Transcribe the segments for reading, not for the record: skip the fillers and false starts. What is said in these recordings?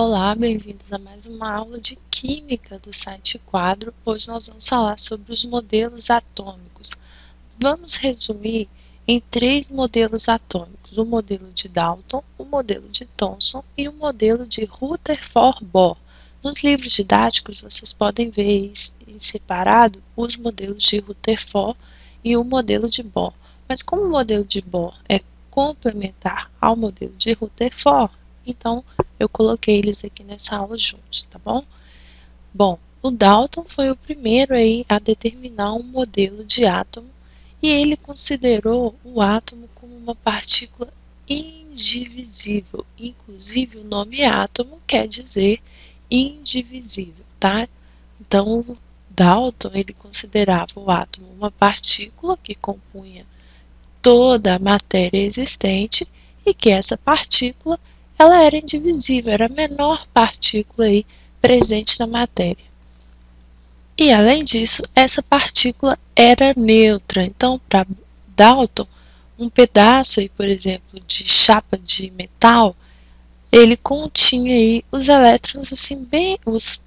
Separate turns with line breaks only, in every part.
Olá, bem-vindos a mais uma aula de Química do site Quadro. Hoje nós vamos falar sobre os modelos atômicos. Vamos resumir em 3 modelos atômicos: o modelo de Dalton, o modelo de Thomson e o modelo de Rutherford-Bohr. Nos livros didáticos vocês podem ver em separado os modelos de Rutherford e o modelo de Bohr. Mas como o modelo de Bohr é complementar ao modelo de Rutherford, então eu coloquei eles aqui nessa aula juntos, tá bom? Bom, o Dalton foi o primeiro aí a determinar um modelo de átomo e ele considerou o átomo como uma partícula indivisível. Inclusive, o nome átomo quer dizer indivisível, tá? Então, o Dalton, ele considerava o átomo uma partícula que compunha toda a matéria existente e que essa partícula ela era indivisível, era a menor partícula aí presente na matéria. E além disso, essa partícula era neutra. Então, para Dalton, um pedaço aí, por exemplo, de chapa de metal, ele continha aí os elétrons assim bem, os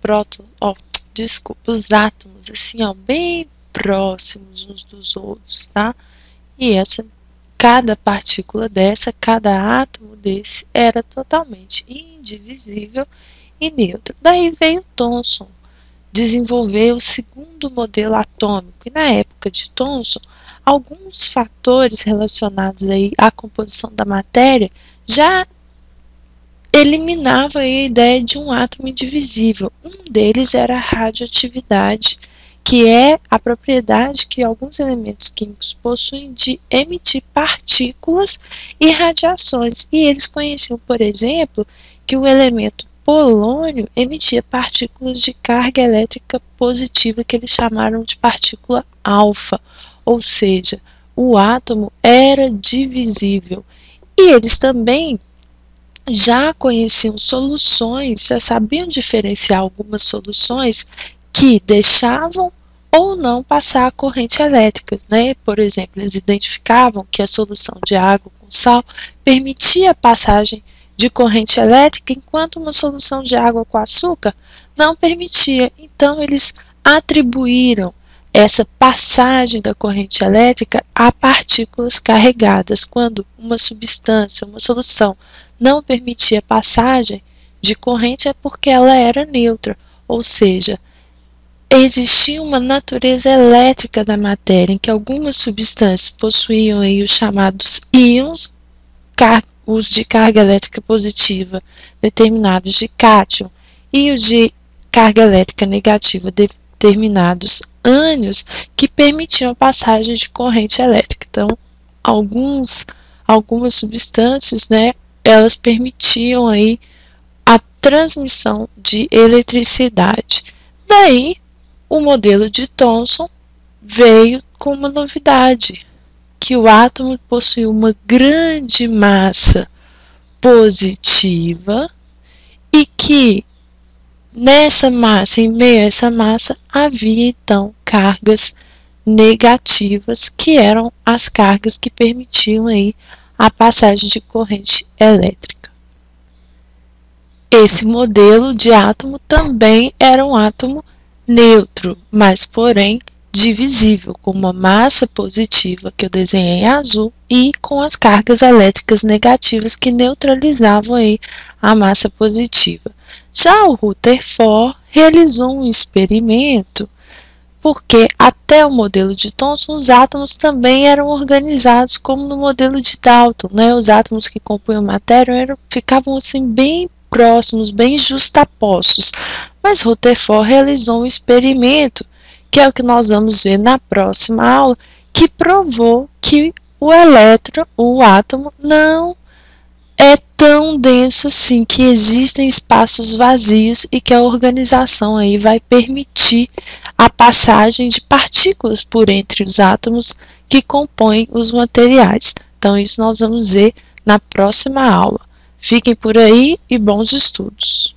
átomos assim, ó, bem próximos uns dos outros, tá? E cada partícula dessa, cada átomo desse era totalmente indivisível e neutro. Daí veio Thomson desenvolver o segundo modelo atômico. E na época de Thomson, alguns fatores relacionados aí à composição da matéria já eliminavam a ideia de um átomo indivisível. Um deles era a radioatividade, que é a propriedade que alguns elementos químicos possuem de emitir partículas e radiações. E eles conheciam, por exemplo, que o elemento polônio emitia partículas de carga elétrica positiva, que eles chamaram de partícula alfa, ou seja, o átomo era divisível. E eles também já conheciam soluções, já sabiam diferenciar algumas soluções que deixavam ou não passar a corrente elétrica, né? Por exemplo, eles identificavam que a solução de água com sal permitia a passagem de corrente elétrica, enquanto uma solução de água com açúcar não permitia. Então, eles atribuíram essa passagem da corrente elétrica a partículas carregadas. Quando uma substância, uma solução, não permitia a passagem de corrente, é porque ela era neutra, ou seja, existia uma natureza elétrica da matéria, em que algumas substâncias possuíam aí os chamados íons, os de carga elétrica positiva determinados de cátion, e os de carga elétrica negativa determinados ânions, que permitiam a passagem de corrente elétrica. Então, algumas substâncias, né, elas permitiam aí a transmissão de eletricidade. Daí, o modelo de Thomson veio com uma novidade, que o átomo possui uma grande massa positiva e que nessa massa, em meio a essa massa, havia então cargas negativas, que eram as cargas que permitiam aí a passagem de corrente elétrica. Esse modelo de átomo também era um átomo neutro, mas porém divisível, com uma massa positiva, que eu desenhei em azul, e com as cargas elétricas negativas que neutralizavam aí a massa positiva. Já o Rutherford realizou um experimento, porque até o modelo de Thomson os átomos também eram organizados como no modelo de Dalton, né? Os átomos que compunham a matéria ficavam assim bem próximos, bem justapostos. Mas Rutherford realizou um experimento, que é o que nós vamos ver na próxima aula, que provou que o átomo não é tão denso assim, que existem espaços vazios e que a organização aí vai permitir a passagem de partículas por entre os átomos que compõem os materiais. Então, isso nós vamos ver na próxima aula. Fiquem por aí e bons estudos!